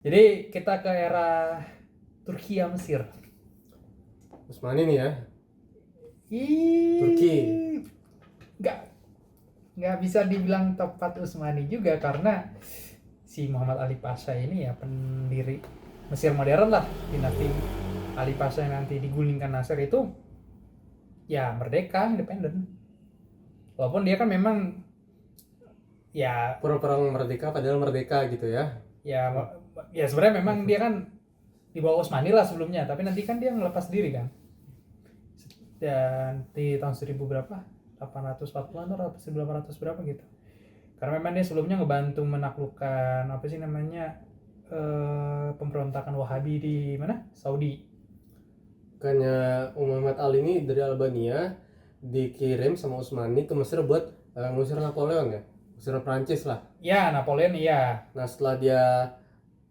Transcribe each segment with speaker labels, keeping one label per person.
Speaker 1: Jadi kita ke era Turkiya Mesir.
Speaker 2: Usmani nih ya.
Speaker 1: Ih,
Speaker 2: Turki.
Speaker 1: nggak bisa dibilang tepat Utsmani juga karena si Muhammad Ali Pasha ini ya pendiri Mesir modern lah, dinasti Ali Pasha yang nanti digulingkan Nasser itu ya merdeka, independen. Walaupun dia kan memang ya
Speaker 2: Pura-pura merdeka padahal merdeka gitu ya.
Speaker 1: ya ya sebenarnya memang dia kan di bawah Utsmani lah sebelumnya, tapi nanti kan dia ngelepas diri kan. Dan di tahun 1000 berapa? 840-an atau 1800 berapa gitu. Karena memang dia sebelumnya ngebantu menaklukkan apa sih namanya pemberontakan Wahabi di mana? Saudi.
Speaker 2: Bukannya Muhammad Ali ini dari Albania dikirim sama Usmani ke Mesir buat ngusir Napoleon ya, ngusir Prancis lah.
Speaker 1: Ya, Napoleon iya.
Speaker 2: Nah setelah dia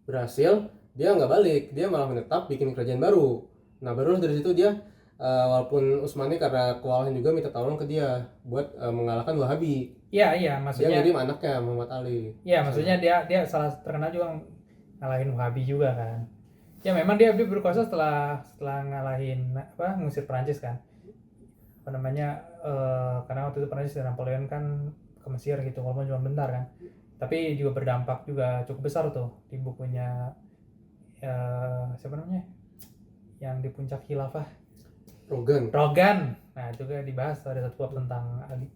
Speaker 2: berhasil, dia nggak balik, dia malah menetap bikin kerajaan baru. Nah baru dari situ dia walaupun Usmani karena kewalahan juga minta tolong ke dia buat mengalahkan Wahabi.
Speaker 1: Iya,
Speaker 2: Dia
Speaker 1: maksudnya.
Speaker 2: ngirim anaknya Muhammad Ali.
Speaker 1: Iya, maksudnya dia salah terkenal juga ngalahin Wahabi juga kan. Ya memang dia berkuasa setelah ngalahin apa ngusir Prancis kan. Apa namanya karena waktu itu Prancis dan Napoleon kan ke Mesir gitu, walaupun cuma bentar kan. Tapi juga berdampak juga cukup besar tuh di bukunya siapa namanya? Yang di puncak khilafah Rogan. Nah, itu juga dibahas ada satu bab tentang Ali.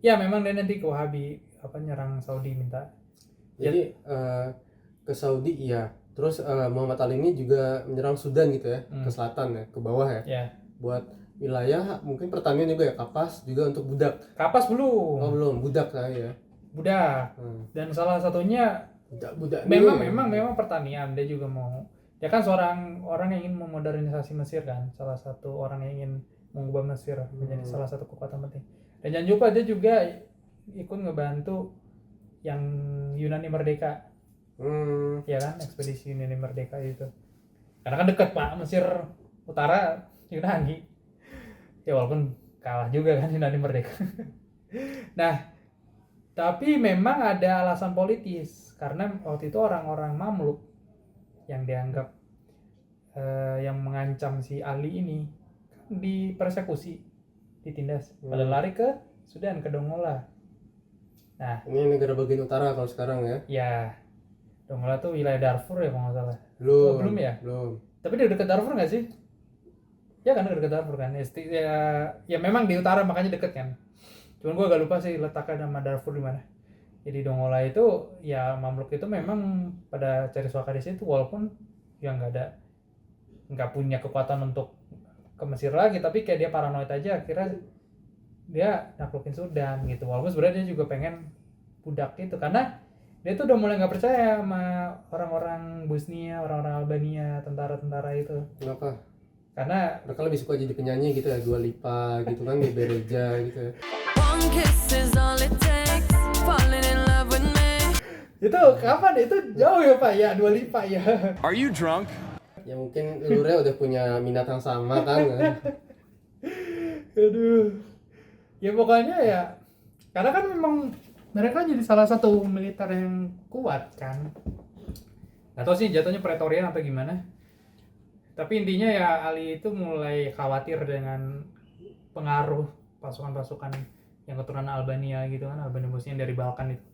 Speaker 1: Ya, memang dia nanti ke Wahabi apa nyerang Saudi minta.
Speaker 2: Jadi ke Saudi iya. Terus Muhammad Ali ini juga menyerang Sudan gitu ya, ke selatan ya, ke bawah ya.
Speaker 1: Ya.
Speaker 2: Buat wilayah mungkin pertanian juga ya, kapas juga untuk budak.
Speaker 1: Kapas belum.
Speaker 2: Oh belum, budak lah ya.
Speaker 1: Budak. Dan salah satunya
Speaker 2: budak
Speaker 1: memang pertanian. Dia juga mau, dia kan seorang orang yang ingin memodernisasi Mesir kan, salah satu orang yang ingin mengubah Mesir menjadi salah satu kekuatan penting. Dan jangan lupa dia juga ikut ngebantu yang Yunani Merdeka. Ya kan, ekspedisi Yunani Merdeka itu. Karena kan dekat Pak, Mesir utara Yunani. Ya walaupun kalah juga kan Yunani Merdeka. Nah, tapi memang ada alasan politis karena waktu itu orang-orang Mamluk yang dianggap yang mengancam si Ali ini kan dipersekusi, ditindas, pada lari ke Sudan, ke Dongola. Nah,
Speaker 2: ini negara bagian utara kalau sekarang ya.
Speaker 1: Ya, Dongola tuh wilayah Darfur ya kalau nggak salah.
Speaker 2: Belum
Speaker 1: ya?
Speaker 2: Belum.
Speaker 1: Tapi dia dekat Darfur nggak sih? Ya kan dekat Darfur kan. Ya memang di utara makanya deket kan. Cuman gue agak lupa sih letaknya nama Darfur di mana. Jadi Dongola itu ya Mamluk itu memang pada cari suaka di situ walaupun ya nggak punya kekuatan untuk ke Mesir lagi, tapi kayak dia paranoid aja akhirnya dia naklukin Sudan gitu. Walaupun sebenarnya dia juga pengen budak itu karena dia tuh udah mulai nggak percaya sama orang-orang Bosnia, orang-orang Albania, tentara-tentara itu.
Speaker 2: Kenapa?
Speaker 1: Karena
Speaker 2: mereka lebih suka jadi penyanyi gitu ya, Dua Lipa gitu kan, di gereja gitu ya.
Speaker 1: Itu kapan? Itu jauh ya Pak ya, Dua Lipa ya.
Speaker 3: Are you drunk?
Speaker 2: Ya mungkin lurnya udah punya minat yang sama kan.
Speaker 1: Aduh. Ya pokoknya ya, karena kan memang mereka jadi salah satu militer yang kuat kan. Gak tau sih jatuhnya Praetorian atau gimana. Tapi intinya ya Ali itu mulai khawatir dengan pengaruh pasukan-pasukan yang keturunan Albania gitu kan, Albania Bosnia dari Balkan itu.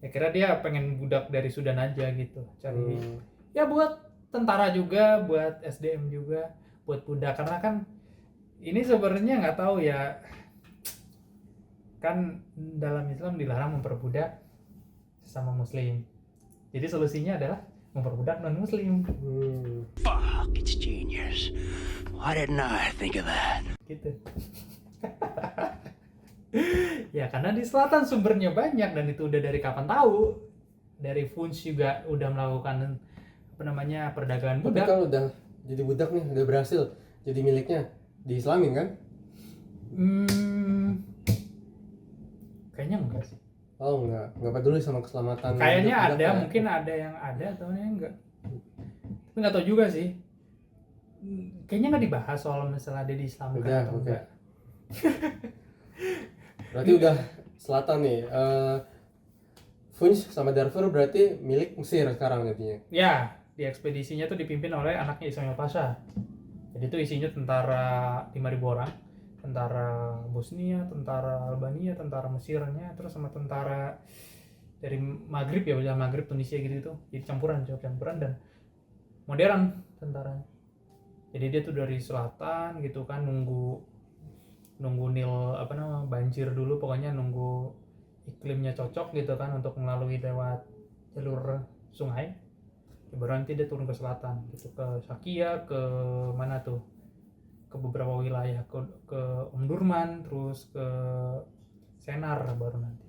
Speaker 1: Ya kira dia pengen budak dari Sudan aja gitu, cari ya buat tentara juga, buat SDM juga, buat budak. Karena kan ini sebenarnya nggak tahu ya, kan dalam Islam dilarang memperbudak sesama Muslim. Jadi solusinya adalah memperbudak non Muslim.
Speaker 3: Fuck, it's genius. Why didn't I think of that?
Speaker 1: Gitu. Ya karena di selatan sumbernya banyak dan itu udah dari kapan tahu. Dari Funch juga udah melakukan apa namanya perdagangan budak.
Speaker 2: Tapi kalau udah jadi budak nih, udah berhasil jadi miliknya, diislamin kan?
Speaker 1: Kayaknya enggak sih.
Speaker 2: Oh enggak peduli sama keselamatan.
Speaker 1: Kayaknya ada, ya? Mungkin ada yang ada atau enggak. Tapi nggak tahu juga sih. Kayaknya nggak dibahas soal masalah dia diislamkan atau enggak.
Speaker 2: Berarti udah selatan nih. Funch sama Darfur berarti milik Mesir sekarang jadinya.
Speaker 1: Ya, di ekspedisinya tuh dipimpin oleh anaknya Ismail Pasha. Jadi itu isinya tentara 5.000 orang, tentara Bosnia, tentara Albania, tentara Mesirnya, terus sama tentara dari Maghrib ya, wilayah Maghrib, Tunisia gitu. Jadi campuran dan modern tentaranya. Jadi dia tuh dari selatan gitu kan, nunggu Nil banjir dulu, pokoknya nunggu iklimnya cocok gitu kan untuk melalui lewat jalur sungai. Baru nanti dia turun ke selatan gitu, ke Sakia, ke mana tuh, ke beberapa wilayah, ke Omdurman, terus ke Senar baru nanti.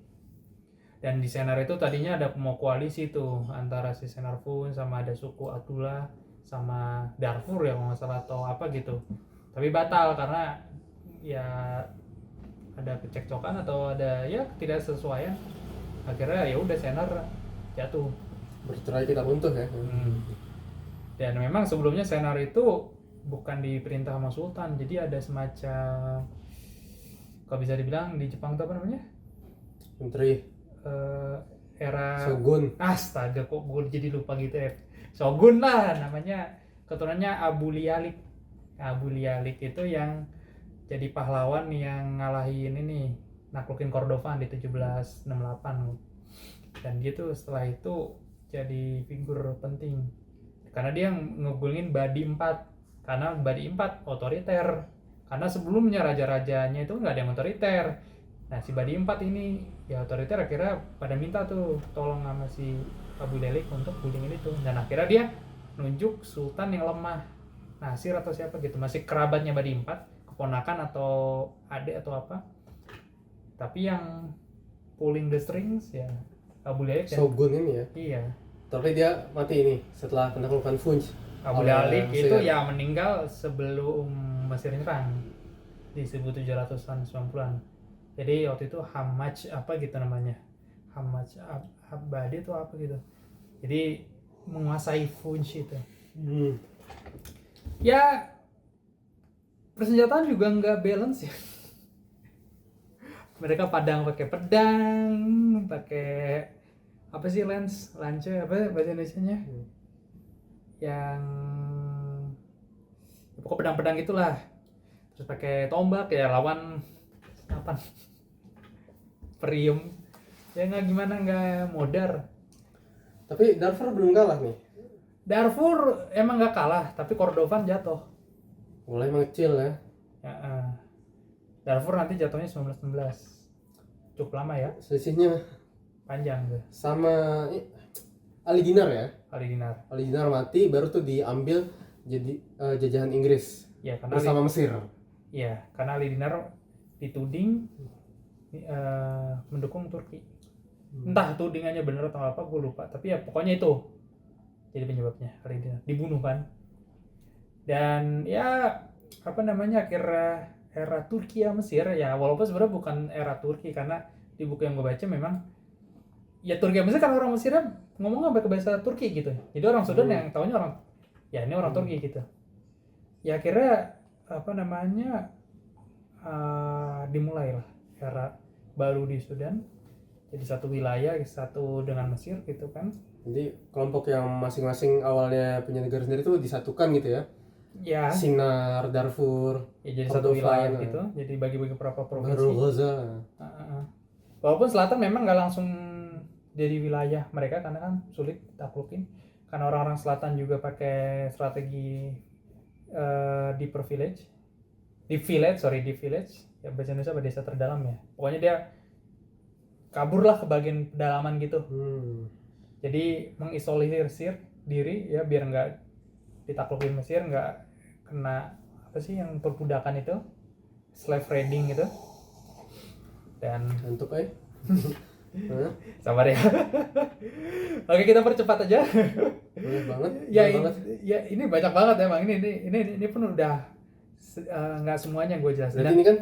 Speaker 1: Dan di Senar itu tadinya ada mau koalisi tuh antara si Senarfun sama ada suku Atula sama Darfur ya kalau nggak salah atau apa gitu, tapi batal karena ya ada kecekcokan atau ada ya ketidaksesuaian, akhirnya ya udah Senar jatuh.
Speaker 2: Bercerai kita runtuh ya.
Speaker 1: Dan memang sebelumnya Senar itu bukan diperintah sama Sultan, jadi ada semacam, kalau bisa dibilang di Jepang itu apa namanya,
Speaker 2: Menteri
Speaker 1: era
Speaker 2: Shogun.
Speaker 1: astaga kok gue jadi lupa gitu ya, Shogun lah namanya, keturunannya Abu Lialik. Abu Lialik itu yang jadi pahlawan yang ngalahin ini, naklukin Kordofan di 1768, dan dia tuh setelah itu jadi figur penting karena dia ngegulingin Badi IV, karena Badi IV otoriter, karena sebelumnya raja-rajanya itu nggak ada yang otoriter. Nah si Badi IV ini ya otoriter, akhirnya pada minta tuh tolong sama si Abu Lialik untuk gulingin itu, dan akhirnya dia nunjuk sultan yang lemah, Nasir atau siapa gitu, masih kerabatnya Badi IV, keponakan atau adik atau apa, tapi yang pulling the strings ya Abu Lialik.
Speaker 2: Shogun ini ya.
Speaker 1: Iya,
Speaker 2: Tapi dia mati ini setelah penaklukan Funj.
Speaker 1: Abu Lialik itu ya meninggal sebelum Mesir nyerang di 1790-an. Jadi waktu itu Hammaj apa gitu namanya, Hammaj Abadi itu apa gitu, jadi menguasai Funj itu. Ya persenjataan juga nggak balance ya. Mereka pakai pedang, pakai apa sih, lance apa bahasa Indonesianya, yang pokok pedang-pedang itulah, terus pakai tombak ya, lawan apa perium ya, nggak gimana, nggak modar.
Speaker 2: Tapi Darfur belum kalah nih.
Speaker 1: Darfur emang nggak kalah, tapi Kordofan jatuh.
Speaker 2: Mulai mengecil ya.
Speaker 1: Darfur nanti jatuhnya 1916, cukup lama ya,
Speaker 2: Selisihnya
Speaker 1: panjang tuh.
Speaker 2: sama Ali Dinar ya.
Speaker 1: Ali Dinar
Speaker 2: Ali Dinar mati baru tuh diambil jadi jajahan Inggris
Speaker 1: ya, karena
Speaker 2: bersama Mesir.
Speaker 1: karena Ali Dinar dituding mendukung Turki. Entah tudingannya bener atau apa gue lupa, tapi ya pokoknya itu jadi penyebabnya. Ali Dinar dibunuh kan, dan ya apa namanya, akhirnya era Turki ya Mesir ya, walaupun sebenarnya bukan era Turki, karena di buku yang gue baca memang ya Turki ya Mesir, kan orang Mesir ngomongnya pakai bahasa Turki gitu, jadi orang Sudan yang taunya orang ya ini orang Turki gitu. Ya akhirnya apa namanya, dimulailah era baru di Sudan, jadi satu wilayah, satu dengan Mesir gitu kan.
Speaker 2: Jadi kelompok yang masing-masing awalnya punya negara sendiri tuh disatukan gitu ya.
Speaker 1: Ya,
Speaker 2: Sinar, Darfur,
Speaker 1: ya jadi satu
Speaker 2: Kordofan,
Speaker 1: wilayah gitu, jadi bagi-bagi beberapa provinsi.
Speaker 2: Bahrul Ghaza.
Speaker 1: Walaupun selatan memang nggak langsung jadi wilayah mereka karena kan sulit taklukin, karena orang-orang selatan juga pakai strategi deep village ya, bahasa Indonesia apa, desa terdalam ya, pokoknya dia kabur lah ke bagian pedalaman gitu. Jadi mengisolir diri ya biar nggak ditaklukin Mesir, nggak kena apa sih yang perbudakan itu, slave trading gitu. Dan
Speaker 2: Untuk
Speaker 1: sabar ya. Oke, kita percepat aja.
Speaker 2: banyak banget.
Speaker 1: Ya,
Speaker 2: banyak banget.
Speaker 1: ya ini banyak banget ya bang. Ini pun udah nggak semuanya gue jelasin.
Speaker 2: Berarti ini kan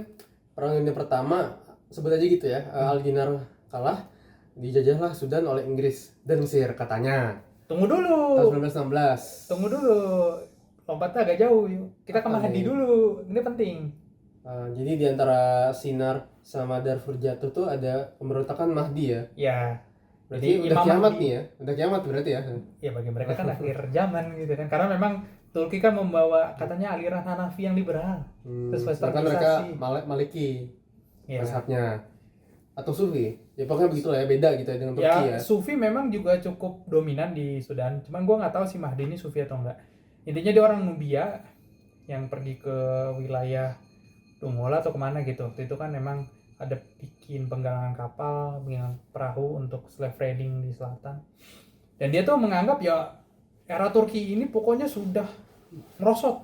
Speaker 2: perang dunia pertama, sebut aja gitu ya. Ali Dinar kalah, dijajahlah Sudan oleh Inggris dan Mesir katanya.
Speaker 1: Tunggu dulu.
Speaker 2: Tahun 1916.
Speaker 1: Tunggu dulu. Lompatnya agak jauh. Kita ke Mahdi dulu. Ini penting.
Speaker 2: Jadi di antara Sinar sama Darfur jatuh tuh ada pemberontakan Mahdi ya.
Speaker 1: Ya.
Speaker 2: Berarti
Speaker 1: Jadi
Speaker 2: udah
Speaker 1: Imam
Speaker 2: kiamat
Speaker 1: Mahdi.
Speaker 2: nih ya. Udah kiamat berarti ya.
Speaker 1: Ya bagi mereka kan akhir zaman gitu kan, karena memang Turki kan membawa katanya aliran Hanafi yang liberal. Terus
Speaker 2: Sedangkan mereka
Speaker 1: westernisasi.
Speaker 2: Maliki
Speaker 1: Ya.
Speaker 2: mazhabnya atau Sufi. Ya pokoknya begitulah ya, beda gitu ya dengan Turki
Speaker 1: Ya,
Speaker 2: ya.
Speaker 1: Sufi memang juga cukup dominan di Sudan. Cuman gua nggak tahu si Mahdi ini Sufi atau enggak. Intinya dia orang Nubia yang pergi ke wilayah Dongola atau kemana gitu. Waktu itu kan memang ada bikin penggalangan kapal, bikin perahu untuk slave trading di selatan. Dan dia tuh menganggap ya era Turki ini pokoknya sudah merosot.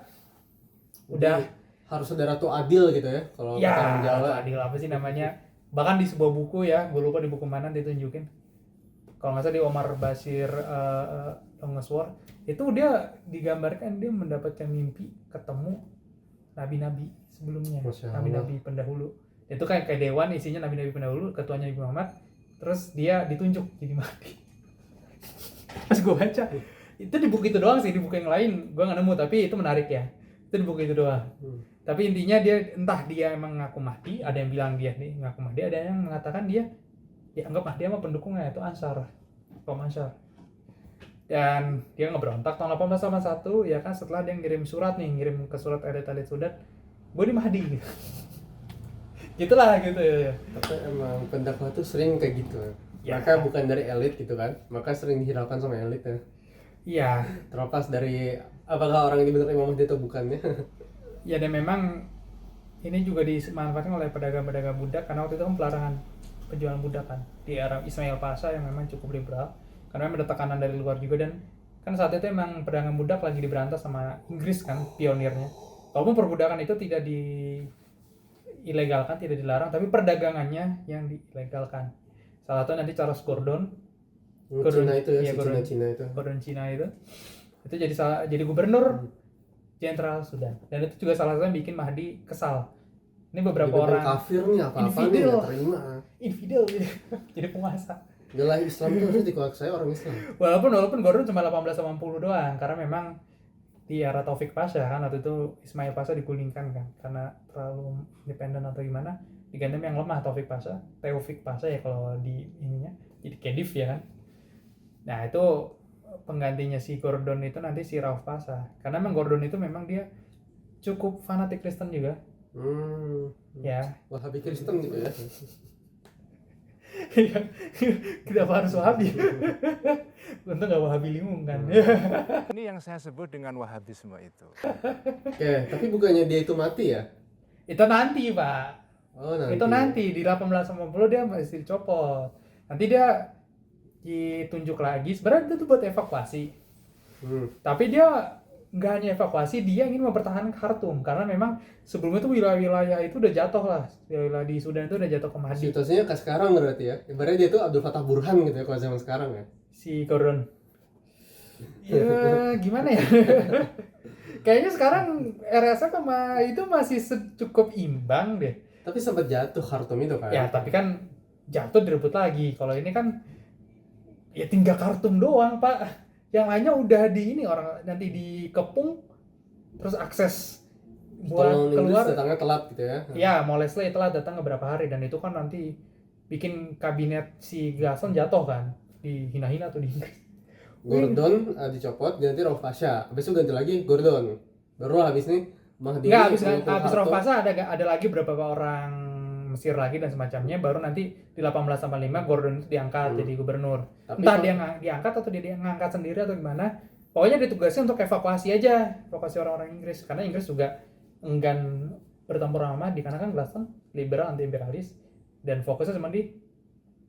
Speaker 1: Udah
Speaker 2: Harus ada ratu adil gitu ya kalau kata orang
Speaker 1: ya
Speaker 2: Jawa.
Speaker 1: adil apa sih namanya, bahkan di sebuah buku ya, gue lupa di buku mana ditunjukin, kalau nggak salah di Omar Basir Longest War, itu dia digambarkan dia mendapatkan mimpi ketemu nabi-nabi sebelumnya,
Speaker 2: Masya Allah.
Speaker 1: nabi-nabi pendahulu. Itu kayak dewan isinya nabi-nabi pendahulu, ketuanya Nabi Muhammad, terus dia ditunjuk jadi Mahdi. Pas gue baca itu di buku itu doang sih, di buku yang lain gue nggak nemu, tapi itu menarik ya, itu di buku itu doang. Tapi intinya dia entah dia emang ngaku Mahdi, ada yang bilang dia nih ngaku Mahdi, ada yang mengatakan dia anggap Mahdi sama pendukungnya itu Ansar, kaum Ansar. Dan dia ngeberontak tahun 1881 ya kan, setelah dia ngirim surat nih, ngirim ke surat elit-elit Sudan, gue di Mahdi gitu. Gitulah gitu ya.
Speaker 2: Tapi emang pendakwah tuh sering kayak gitu.
Speaker 1: Ya.
Speaker 2: Mereka bukan dari elit gitu kan, maka sering dihiraukan sama elit ya.
Speaker 1: Iya,
Speaker 2: Terlepas dari apakah orang ini benar Imam Mahdi atau bukan ya.
Speaker 1: ya dan memang ini juga dimanfaatkan oleh pedagang-pedagang budak, karena waktu itu kan pelarangan penjualan budak kan di era Ismail Pasha yang memang cukup liberal, karena memang ada tekanan dari luar juga. Dan kan saat itu emang perdagangan budak lagi diberantas sama Inggris kan, pionirnya. Walaupun perbudakan itu tidak diilegalkan, tidak dilarang, tapi perdagangannya yang diilegalkan. Salah satu nanti Charles Gordon,
Speaker 2: Cina itu ya,
Speaker 1: iya,
Speaker 2: si Cina itu.
Speaker 1: Gordon Cina itu jadi gubernur jenderal Sudan, dan itu juga salah satu yang bikin Mahdi kesal. Ini beberapa
Speaker 2: Dia
Speaker 1: orang
Speaker 2: kafir nih, apa-apa nih
Speaker 1: infidel.
Speaker 2: nggak terima.
Speaker 1: infidel gitu. Jadi penguasa.
Speaker 2: Wilayah Islam itu harus dikuasai orang Islam.
Speaker 1: Walaupun Gordon cuma 1880 doang, karena memang di era Taufik Pasha kan, waktu itu Ismail Pasha digulingkan kan karena terlalu independen atau gimana, diganti yang lemah Taufik Pasha ya kalau di ininya, jadi Kedif ya kan. Nah itu penggantinya si Gordon itu nanti si Rauf Pasha, karena memang Gordon itu memang dia cukup fanatik Kristen juga. Ya.
Speaker 2: Wahabi Kristen gitu ya.
Speaker 1: Kenapa harus Wahabi? Untung nggak Wahabi Lingung kan.
Speaker 4: Ini yang saya sebut dengan Wahabisme itu.
Speaker 2: Oke, tapi bukannya dia itu mati ya?
Speaker 1: Itu nanti Pak.
Speaker 2: Oh, nanti.
Speaker 1: Itu nanti di 1890 dia masih dicopot. Nanti dia ditunjuk lagi. Sebenarnya itu tuh buat evakuasi. Tapi dia nggak hanya evakuasi, dia ingin mempertahankan Khartoum karena memang sebelumnya tuh wilayah-wilayah itu udah jatuh lah. Wilayah di Sudan itu udah jatuh ke Mahdi.
Speaker 2: Situasinya kayak sekarang berarti ya. Ibaratnya dia tuh Abdul Fattah Burhan gitu ya kalau zaman sekarang ya.
Speaker 1: Si Gordon. Ya gimana ya? Kayaknya sekarang RSF sama itu masih cukup imbang deh.
Speaker 2: Tapi sempat jatuh Khartoum itu kan.
Speaker 1: Ya tapi kan jatuh direbut lagi. Kalau ini kan ya tinggal Khartoum doang Pak. Yang lainnya udah di ini, orang nanti dikepung, terus akses buat
Speaker 2: Tolong
Speaker 1: keluar.
Speaker 2: Inggris datangnya telat gitu ya.
Speaker 1: Ya, Molesley telat datang beberapa hari, dan itu kan nanti bikin kabinet si Gason jatuh kan, dihina-hina tuh di Inggris.
Speaker 2: Gordon dicopot, ganti Rauf Pasha. Habis itu ganti lagi Gordon. Baru habis nih Mahdi.
Speaker 1: Enggak, habis Rauf Pasha ada lagi beberapa orang Mesir lagi dan semacamnya, baru nanti di 1885 Gordon itu diangkat jadi gubernur.
Speaker 2: Tapi
Speaker 1: Entah dia diangkat atau dia ngangkat sendiri atau gimana. Pokoknya ditugasnya untuk evakuasi aja, evakuasi orang-orang Inggris, karena Inggris juga enggan bertempur sama Mahdi karena kan Gladstone liberal anti imperialis dan fokusnya cuma di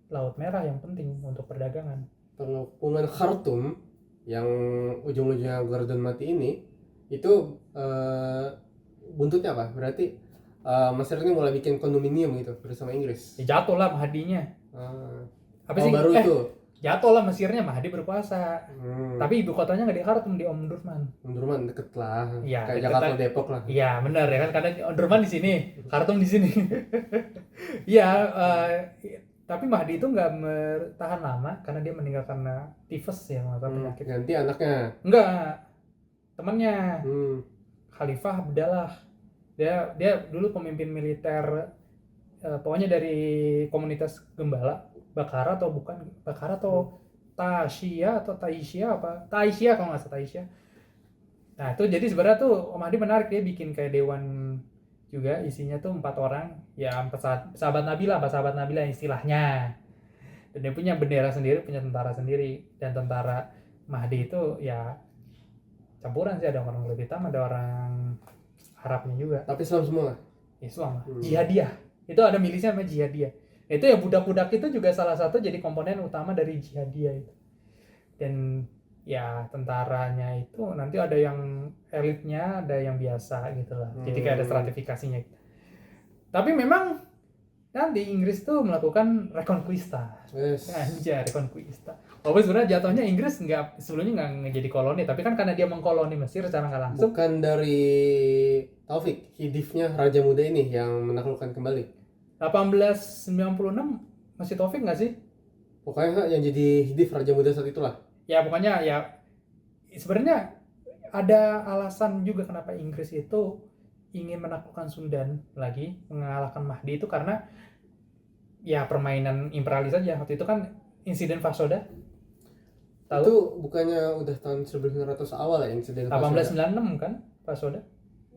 Speaker 1: Laut Merah yang penting untuk perdagangan.
Speaker 2: Pengepungan Khartoum yang ujung-ujungnya Gordon mati ini itu buntutnya apa? Berarti Mesir ini mulai bikin kondominium gitu bersama Inggris.
Speaker 1: Ya jatuh lah Mahdinya. Apa sih?
Speaker 2: Baru itu.
Speaker 1: Jatuh lah Mesirnya, Mahdi berkuasa. Tapi ibu kotanya nggak di Khartoum, di Omdurman.
Speaker 2: Omdurman deket lah.
Speaker 1: Ya,
Speaker 2: kayak Jakarta Depok lah.
Speaker 1: Iya benar ya kan, karena Omdurman di sini, Khartoum di sini. Iya, tapi Mahdi itu nggak bertahan lama karena dia meninggal karena tifus ya, penyakit.
Speaker 2: Ganti anaknya.
Speaker 1: Enggak, temannya. Khalifah Abdallah. Dia dulu pemimpin militer, pokoknya dari komunitas Gembala Bakara atau bukan Bakara atau Taisya apa Taisya kalau nggak salah Taisya. Nah itu jadi sebenarnya tuh Om Mahdi menarik, dia bikin kayak dewan juga, isinya tuh 4 orang ya, 4 sahabat Nabi lah istilahnya, dan dia punya bendera sendiri, punya tentara sendiri, dan tentara Mahdi itu ya campuran sih, ada orang kulit hitam, ada orang Arabnya juga,
Speaker 2: Tapi Islam semua lah.
Speaker 1: Islam lah. Jihadiyah itu ada milisnya namanya Jihadiyah. Itu ya budak-budak itu juga salah satu jadi komponen utama dari Jihadiyah itu. Dan ya tentaranya itu nanti ada yang elitnya, ada yang biasa gitu lah. Jadi kayak ada stratifikasinya. Tapi memang nanti Inggris tuh melakukan reconquista.
Speaker 2: Yes.
Speaker 1: Anjay, reconquista. Walaupun sebenarnya jatuhnya Inggris sebelumnya nggak jadi koloni, tapi kan karena dia mengkoloni Mesir secara nggak langsung.
Speaker 2: Bukan dari Taufik, Hidifnya Raja Muda ini yang menaklukkan kembali.
Speaker 1: 1896 masih Taufik nggak sih?
Speaker 2: Pokoknya yang jadi Hidif Raja Muda saat itulah.
Speaker 1: Ya pokoknya ya sebenarnya ada alasan juga kenapa Inggris itu ingin menaklukkan Sundan lagi, mengalahkan Mahdi itu karena ya permainan imperialis aja. Waktu itu kan insiden Fasoda. Tahu?
Speaker 2: Itu bukannya udah tahun 1900 awal ya insiden Fasoda?
Speaker 1: 1896 kan Fasoda.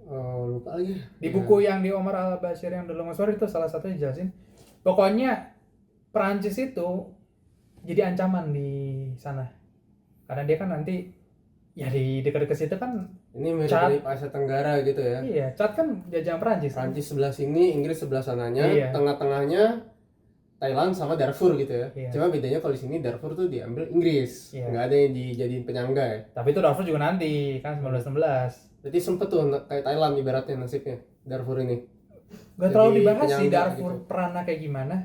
Speaker 2: Oh, lupa lagi.
Speaker 1: Di buku yang di Omar al-Bashir yang The Longest War itu salah satunya jelasin. Pokoknya Perancis itu jadi ancaman di sana. Karena dia kan nanti ya di dekat-dekat situ kan
Speaker 2: Ini mirip Asia Tenggara gitu ya.
Speaker 1: iya, Chad kan jajahan Perancis.
Speaker 2: Prancis sebelah sini, Inggris sebelah sananya,
Speaker 1: Iya.
Speaker 2: tengah-tengahnya Thailand sama Darfur gitu ya.
Speaker 1: Iya.
Speaker 2: Cuma bedanya kalau di sini Darfur tuh diambil Inggris,
Speaker 1: Iya.
Speaker 2: nggak ada yang dijadiin penyangga ya.
Speaker 1: Tapi itu Darfur juga nanti kan 1916.
Speaker 2: Jadi sempet tuh kayak Thailand ibaratnya nasibnya Darfur ini.
Speaker 1: Gak
Speaker 2: Jadi
Speaker 1: terlalu dibahas sih
Speaker 2: penyangga
Speaker 1: Darfur
Speaker 2: gitu.
Speaker 1: perannya kayak gimana.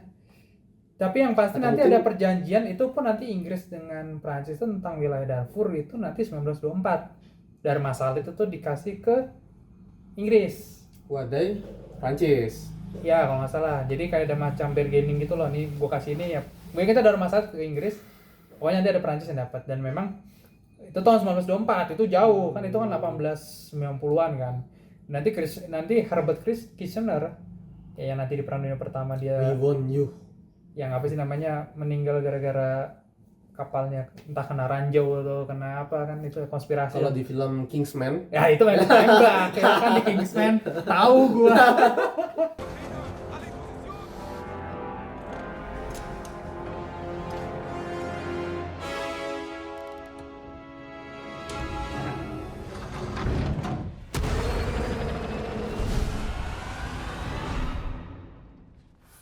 Speaker 1: Tapi yang pasti
Speaker 2: Atau
Speaker 1: nanti
Speaker 2: mungkin-
Speaker 1: ada perjanjian itu pun nanti Inggris dengan Prancis itu tentang wilayah Darfur itu nanti 1924. Darmasal itu tuh dikasih ke Inggris.
Speaker 2: Wadai Prancis.
Speaker 1: Ya kalau nggak salah. Jadi kayak ada macam bargaining gitu loh. Nih gue kasih ini ya. Mungkin kita Darmasal ke Inggris. Pokoknya nanti ada Prancis yang dapat. Dan memang itu tahun 1924 itu jauh kan, itu kan 1890-an kan. Nanti Herbert Kitchener ya, yang nanti di Perang Dunia Pertama
Speaker 2: We
Speaker 1: dia
Speaker 2: won you.
Speaker 1: yang apa sih namanya meninggal gara-gara kapalnya entah kena ranjau atau kena apa kan, itu konspirasi.
Speaker 2: Kalau di film Kingsman,
Speaker 1: Ya itu main tembak ya kan di Kingsman. Tahu gua.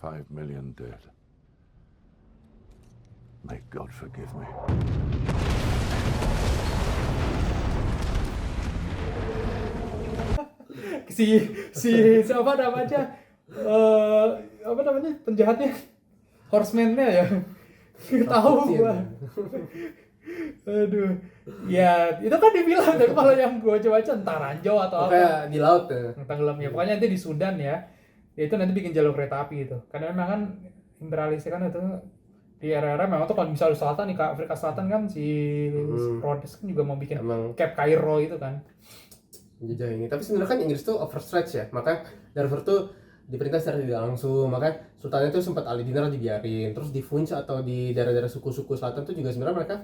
Speaker 4: $5 million dead. May God forgive me.
Speaker 1: Siapa namanya? Apa namanya penjahatnya? Horseman-nya ya. Tahu gua. Aduh. Ya, itu kan di film, tapi kalau yang gua coba entah ranjau atau apa.
Speaker 2: kayak di laut ya.
Speaker 1: Tenggelamnya. Pokoknya nanti di Sudan ya. Itu nanti bikin jalur kereta api itu. Karena memang kan imperialis kan itu di era-era memang tuh kalau misalnya selatan nih, Afrika Selatan kan si Rhodes kan juga mau bikin
Speaker 2: Emang
Speaker 1: Cape Cairo itu kan.
Speaker 2: jejak ini. Tapi sebenarnya kan Inggris tuh overstretch ya. Maka Darfur tuh diperintah secara tidak langsung. Maka sultannya tuh sempat Ali Dinar dibiarin. Terus di Funch atau di daerah-daerah suku-suku selatan tuh juga sebenarnya mereka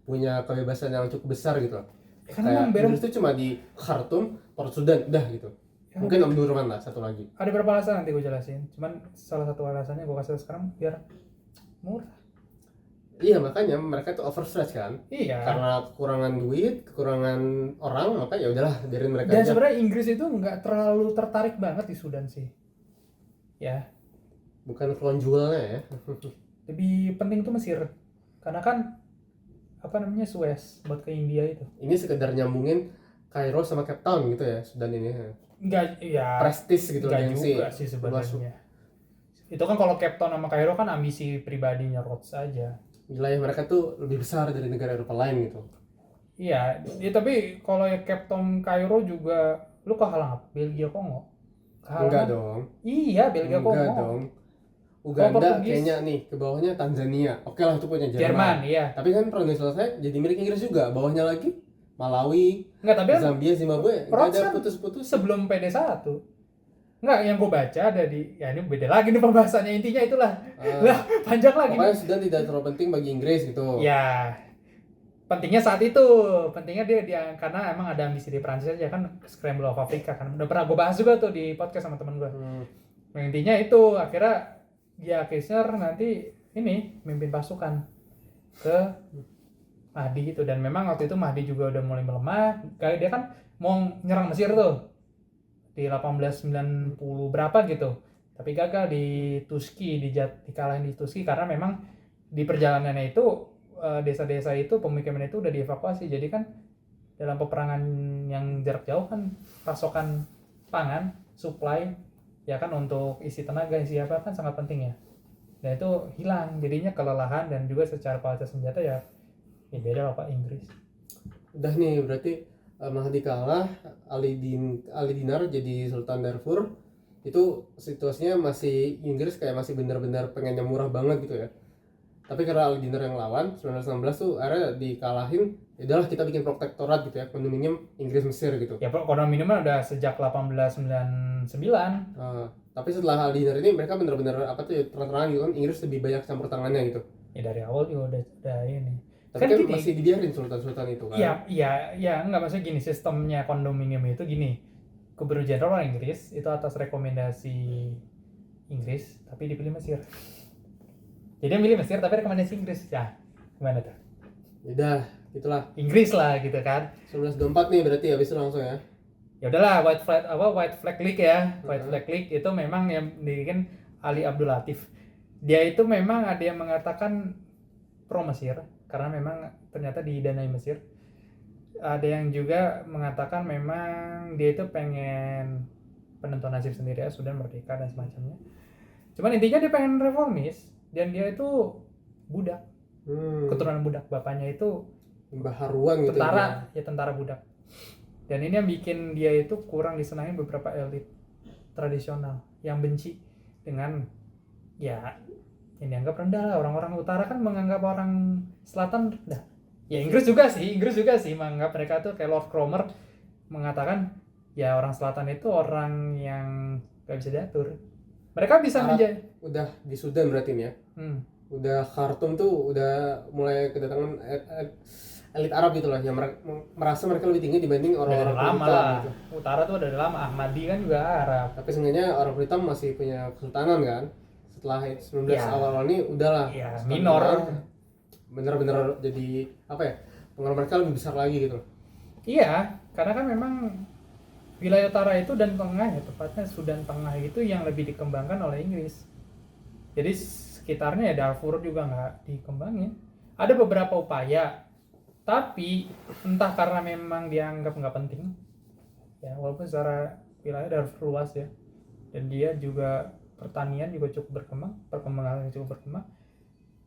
Speaker 2: punya kebebasan yang cukup besar gitu loh.
Speaker 1: Karena
Speaker 2: Kayak Inggris tuh cuma di Khartoum, Port Sudan, udah gitu. Mungkin Omdurman lah satu lagi.
Speaker 1: Ada beberapa alasan nanti gue jelasin. Cuman salah satu alasannya gue kasih sekarang biar murah.
Speaker 2: Iya, makanya mereka tuh overstretch kan.
Speaker 1: Iya.
Speaker 2: Karena kekurangan duit, kekurangan orang, maka ya udahlah biarin mereka
Speaker 1: Dan
Speaker 2: aja.
Speaker 1: sebenarnya Inggris itu nggak terlalu tertarik banget di Sudan sih. Ya,
Speaker 2: Bukan crown jewelnya ya.
Speaker 1: lebih penting tuh Mesir. Karena kan apa namanya Suez buat ke India itu.
Speaker 2: Ini sekedar nyambungin Kairo sama Cape Town gitu ya, Sudan ini.
Speaker 1: Enggak, ya.
Speaker 2: Prestis gitu
Speaker 1: Enggak
Speaker 2: gengsi.
Speaker 1: juga sih sebenarnya. Itu kan kalau Cape Town sama Kairo kan ambisi pribadinya Rhodes aja.
Speaker 2: Wilayah mereka tuh lebih besar dari negara Eropa lain gitu.
Speaker 1: Iya, ya, tapi kalau ya Cape Town Kairo juga lu kehalang apa? Belgia Kongo. Kehalang.
Speaker 2: Enggak dong.
Speaker 1: Iya, Belgia
Speaker 2: Enggak
Speaker 1: Kongo.
Speaker 2: dong. Uganda,
Speaker 1: Portugis.
Speaker 2: Kenya nih, ke bawahnya Tanzania. Oke lah itu punya
Speaker 1: Jerman,
Speaker 2: Jerman.
Speaker 1: iya.
Speaker 2: Tapi kan perang dunia selesai jadi milik Inggris juga. Bawahnya lagi Malawi,
Speaker 1: Enggak, tapi kan
Speaker 2: Zambia, Zimbabwe. Enggak
Speaker 1: Rhodes
Speaker 2: ada
Speaker 1: kan
Speaker 2: putus-putus.
Speaker 1: sebelum PD1. Enggak, yang gue baca ada di, ya ini beda lagi nih pembahasannya, intinya itulah. Lah, panjang lagi.
Speaker 2: Pokoknya Sudan tidak terlalu penting bagi Inggris gitu.
Speaker 1: Ya, pentingnya saat itu, pentingnya dia karena emang ada ambisi di Prancis aja kan, Scramble of Africa kan. Udah pernah gue bahas juga tuh di podcast sama temen gue. Nah, intinya itu akhirnya ya Kirchner nanti ini mimpin pasukan ke Mahdi gitu, dan memang waktu itu Mahdi juga udah mulai melemah. Kayak dia kan mau nyerang Mesir tuh di 1890 berapa gitu, tapi gagal di Tuski, dikalahin di Tuski karena memang di perjalanannya itu desa-desa itu, pemukiman itu udah dievakuasi. Jadi kan dalam peperangan yang jarak jauh kan pasokan pangan, supply ya kan, untuk isi tenaga, isi apa kan sangat penting ya. Dan itu hilang, jadinya kelelahan, dan juga secara kualitas senjata ya beda lah Pak Inggris.
Speaker 2: Udah nih berarti Mahdi kalah, Ali Dinar jadi Sultan Darfur. Itu situasinya masih Inggris kayak masih benar-benar pengennya murah banget gitu ya. Tapi karena Ali Dinar yang lawan 1916 tuh akhirnya dikalahin. Ya udahlah kita bikin protektorat gitu ya, kondominium Inggris Mesir gitu.
Speaker 1: Ya kondominium udah sejak 1899.
Speaker 2: Tapi setelah Ali Dinar ini mereka benar-benar apa tuh ya, terang-terangan gitu kan, Inggris lebih banyak campur tangannya gitu.
Speaker 1: Ya dari awal juga udah ini.
Speaker 2: Tapi kan masih dibiarin sultan-sultan itu kan.
Speaker 1: Iya, enggak, maksudnya gini, sistemnya kondominium itu gini. Gubernur Jenderal Inggris itu atas rekomendasi Inggris, tapi dipilih Mesir. Jadi yang milih Mesir tapi rekomendasi Inggris. Ya, gimana tuh?
Speaker 2: Udah, itulah.
Speaker 1: Inggris lah gitu kan.
Speaker 2: 1924 nih berarti habis itu langsung ya.
Speaker 1: Ya udahlah, White Flag League ya. White Flag League itu memang yang dirikan Ali Abdul Latif. Dia itu memang ada yang mengatakan pro Mesir karena memang ternyata didanai Mesir. Ada yang juga mengatakan memang dia itu pengen penentuan nasib sendiri ya, Sudan merdeka dan semacamnya. Cuman intinya dia pengen reformis, dan dia itu budak. Keturunan budak, bapaknya itu
Speaker 2: Mbah Haruan gitu
Speaker 1: tentara ya, tentara budak. Dan ini yang bikin dia itu kurang disenangi beberapa elit tradisional yang benci dengan ya ini dianggap rendah. Orang-orang utara kan menganggap orang selatan rendah. Ya Inggris juga sih menganggap mereka tuh kayak Lord Cromer mengatakan ya orang selatan itu orang yang gak bisa diatur. Mereka bisa menjadi
Speaker 2: udah di Sudan berarti nih ya. Udah Khartoum tuh udah mulai kedatangan elit Arab gitu lah yang merasa mereka lebih tinggi dibanding orang-orang
Speaker 1: lama
Speaker 2: hitam
Speaker 1: lah.
Speaker 2: gitu.
Speaker 1: Utara tuh dari lama, Ahmadi kan juga Arab.
Speaker 2: Tapi sebenarnya orang hitam masih punya kesultanan kan. Setelah 19 awal ini udahlah.
Speaker 1: Ya, minor.
Speaker 2: Bener-bener jadi apa ya? Pengaruh mereka lebih besar lagi gitu.
Speaker 1: Iya, karena kan memang wilayah utara itu dan tengah ya, tepatnya Sudan Tengah itu yang lebih dikembangkan oleh Inggris. Jadi sekitarnya ya Darfur juga nggak dikembangin. Ada beberapa upaya, tapi entah karena memang dianggap nggak penting. Ya walaupun secara wilayah Darfur luas ya, dan dia juga pertanian juga cukup berkembang, perkembangan cukup berkembang.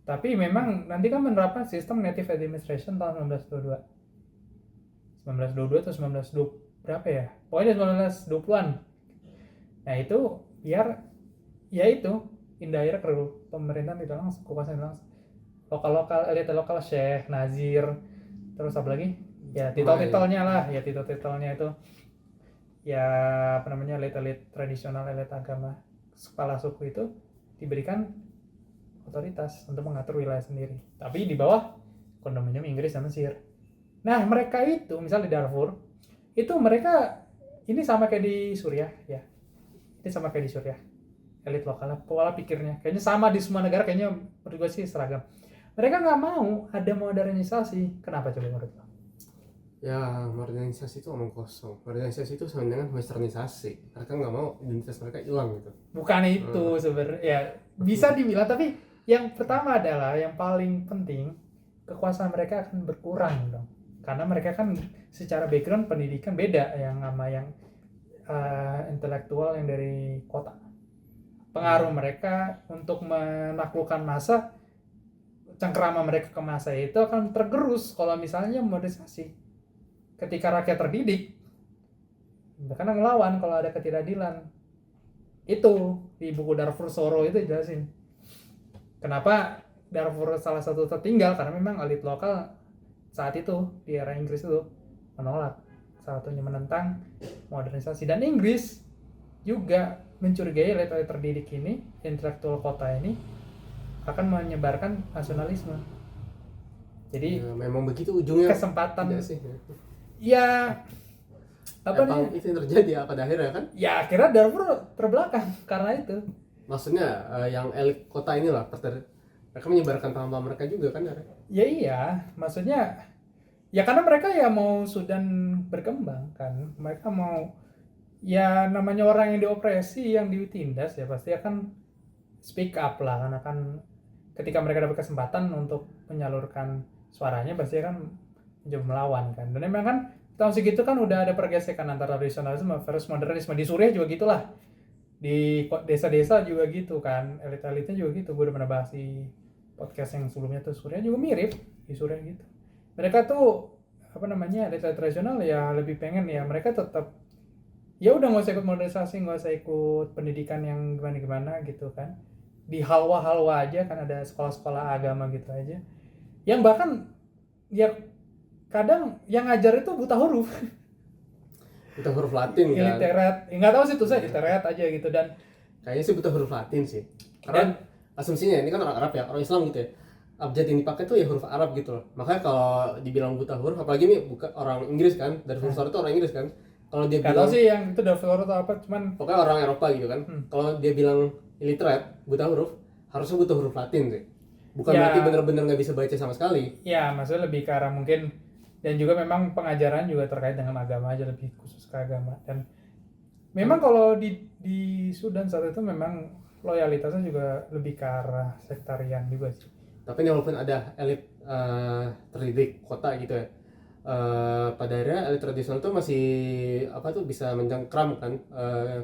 Speaker 1: Tapi memang nanti kan menerapkan sistem native administration tahun 1922 atau 1920 berapa ya? Pokoknya 1920-an. Nah itu biar ya itu indirect rule, pemerintahan tidak langsung, kekuasaan langsung. Lokal elit lokal, Syekh, Nazir, terus apa lagi? Ya titel-titelnya lah, ya titel-titelnya itu ya apa namanya, elit tradisional, elit agama, kepala suku itu diberikan otoritas untuk mengatur wilayah sendiri, tapi di bawah kondominium Inggris dan Mesir. Nah mereka itu misal di Darfur itu mereka ini sama kayak di Suriah ya, ini sama kayak di Suriah, elit lokal, pola pikirnya kayaknya sama di semua negara, kayaknya menurut gue sih seragam. Mereka nggak mau ada modernisasi. Kenapa coba menurut lo?
Speaker 2: Ya modernisasi itu omong kosong. Modernisasi itu sama dengan westernisasi. Mereka nggak mau identitas mereka hilang gitu.
Speaker 1: Bukan itu sebenarnya ya, bisa dibilang, tapi yang pertama adalah yang paling penting, kekuasaan mereka akan berkurang dong, karena mereka kan secara background pendidikan beda yang sama yang intelektual yang dari kota. Pengaruh mereka untuk menaklukkan massa, cengkerama mereka ke massa itu akan tergerus kalau misalnya modernisasi. Ketika rakyat terdidik, mereka ngelawan kalau ada ketidakadilan. Itu di buku Darfur Soro itu jelasin kenapa Darfur salah satu tertinggal, karena memang elit lokal saat itu di era Inggris itu menolak, salah satunya menentang modernisasi. Dan Inggris juga mencurigai elit-elit terdidik ini, intelektual kota ini akan menyebarkan nasionalisme. Jadi
Speaker 2: Ya, memang begitu ujungnya.
Speaker 1: kesempatan
Speaker 2: Tidak sih.
Speaker 1: ya apa
Speaker 2: Emang
Speaker 1: nih?
Speaker 2: itu yang terjadi pada akhirnya kan?
Speaker 1: Ya akhirnya Darfur terbelakang karena itu.
Speaker 2: Maksudnya yang elit kota inilah mereka menyebarkan paham-paham mereka juga kan?
Speaker 1: Ya iya, maksudnya ya karena mereka ya mau Sudan berkembang kan. Mereka mau ya namanya orang yang diopresi, yang ditindas ya pasti akan speak up lah, karena kan ketika mereka dapat kesempatan untuk menyalurkan suaranya pasti akan mencoba melawan kan. Dan memang kan tahun segitu kan udah ada pergesekan antara tradisionalisme versus modernisme. Di Suriah juga gitulah, di desa-desa juga gitu kan, elit-elitnya juga gitu. Gue udah pernah bahas di podcast yang sebelumnya tuh, Suriah juga mirip di Suriah gitu. Mereka tuh apa namanya, elit tradisional ya lebih pengen ya mereka tetap ya udah nggak usah ikut modernisasi, nggak usah ikut pendidikan yang gimana-gimana gitu kan, di halwa-halwa aja kan, ada sekolah-sekolah agama gitu aja yang bahkan ya kadang yang ngajar itu buta huruf.
Speaker 2: Buta huruf Latin kan?
Speaker 1: Illiterate, nggak tahu sih tuh saya illiterate aja gitu. Dan
Speaker 2: Kayaknya sih buta huruf Latin sih. Karena asumsinya ini kan orang Arab ya, orang Islam gitu ya. Abjad yang dipakai tuh ya huruf Arab gitu loh. Makanya kalau dibilang buta huruf, apalagi ini bukan orang Inggris kan, dari Darfur itu orang Inggris kan. Kalau dia
Speaker 1: nggak tahu
Speaker 2: bilang,
Speaker 1: sih yang itu Darfur atau apa, cuman
Speaker 2: pokoknya orang Eropa gitu kan. Kalau dia bilang illiterate, buta huruf, harusnya buta huruf Latin sih. Bukan
Speaker 1: Ya.
Speaker 2: berarti bener-bener nggak bisa baca sama sekali.
Speaker 1: ya maksudnya lebih ke arah mungkin, dan juga memang pengajaran juga terkait dengan agama aja, lebih khusus ke agama. Dan memang kalau di Sudan saat itu memang loyalitasnya juga lebih ke arah sektarian juga sih.
Speaker 2: Tapi ini walaupun ada elit terdidik kota gitu ya, pada akhirnya elit tradisional tuh masih apa tuh bisa mencengkram kan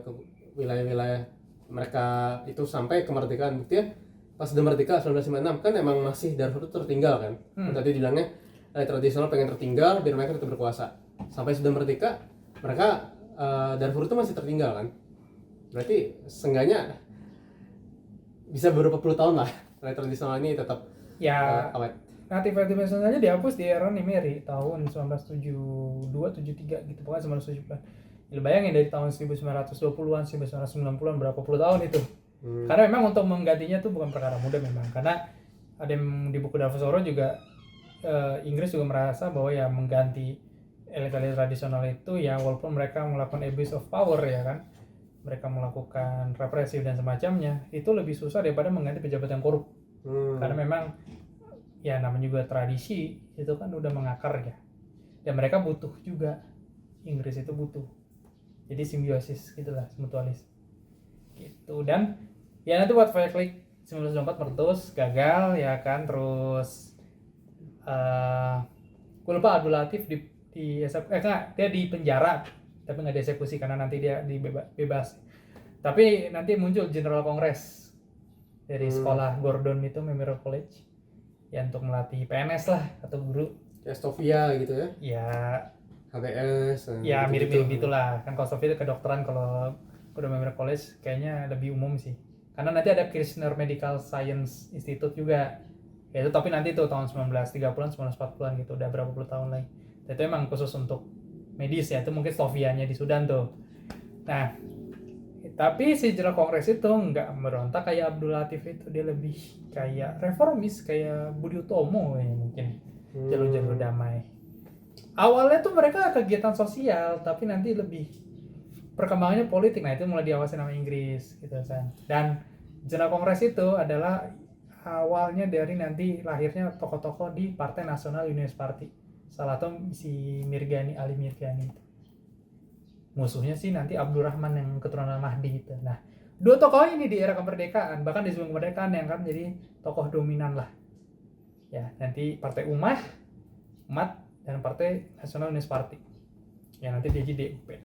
Speaker 2: ke wilayah-wilayah mereka itu sampai kemerdekaan. Buktinya pas udah merdeka 1956 kan emang masih Darfur itu tertinggal kan. Tadi bilangnya elit tradisional pengen tertinggal biar mereka tetap berkuasa. Sampai sudah merdeka mereka Darfur itu masih tertinggal kan. Berarti seenggaknya bisa beberapa puluh tahun lah elit tradisional ini tetap
Speaker 1: Ya
Speaker 2: awet.
Speaker 1: native Vietnamese aja dihapus di era Nimeri tahun 1972-73 gitu, pokoknya 1970-an. Ya, bayangin dari tahun 1920-an, 1990-an, berapa puluh tahun itu. Karena memang untuk menggantinya tuh bukan perkara mudah memang, karena ada yang di buku Darfur juga Inggris juga merasa bahwa ya mengganti elit-elit tradisional itu ya walaupun mereka melakukan abuse of power ya kan, mereka melakukan represif dan semacamnya, itu lebih susah daripada mengganti pejabat yang korup. Karena memang ya namanya juga tradisi itu kan udah mengakar ya, dan mereka butuh juga, Inggris itu butuh, jadi simbiosis gitulah, mutualis gitu. Dan ya nanti buat Flick 1924 meletus gagal ya kan, terus gue lupa Abdul Latif dia di penjara tapi nggak dieksekusi karena nanti dia bebas. Tapi nanti muncul General Congress dari sekolah Gordon itu, Memorial College ya, untuk melatih PNS lah atau guru
Speaker 2: Kayak Stovia gitu ya,
Speaker 1: ya.
Speaker 2: HTS
Speaker 1: Ya
Speaker 2: gitu-gitu.
Speaker 1: mirip-mirip gitulah kan. Kalau Sophie itu kedokteran, kalau udah Memorial College kayaknya lebih umum sih, karena nanti ada Kirchner Medical Science Institute juga ya itu, tapi nanti tuh tahun 1930-an 1940-an gitu, udah berapa puluh tahun lagi. Dan itu emang khusus untuk medis ya, itu mungkin Sofianya di Sudan tuh. Nah tapi si General Kongres itu nggak merontak kayak Abdul Latif itu, dia lebih kayak reformis kayak Budi Utomo ya mungkin, jalur-jalur damai. Awalnya tuh mereka kegiatan sosial tapi nanti lebih perkembangannya politik. Nah itu mulai diawasi sama Inggris gitu kan. Dan General Kongres itu adalah awalnya dari nanti lahirnya tokoh-tokoh di Partai Nasional Unionist Party, salah satu si Mirgani, Ali Mirgani itu. Musuhnya sih nanti Abdurrahman yang keturunan Mahdi gitu. Nah, dua tokoh ini di era kemerdekaan, bahkan di sebelum kemerdekaan yang kan jadi tokoh dominan lah. Ya, nanti Partai Umat dan Partai Nasional Unionist Party. Ya nanti dia jadi DUP.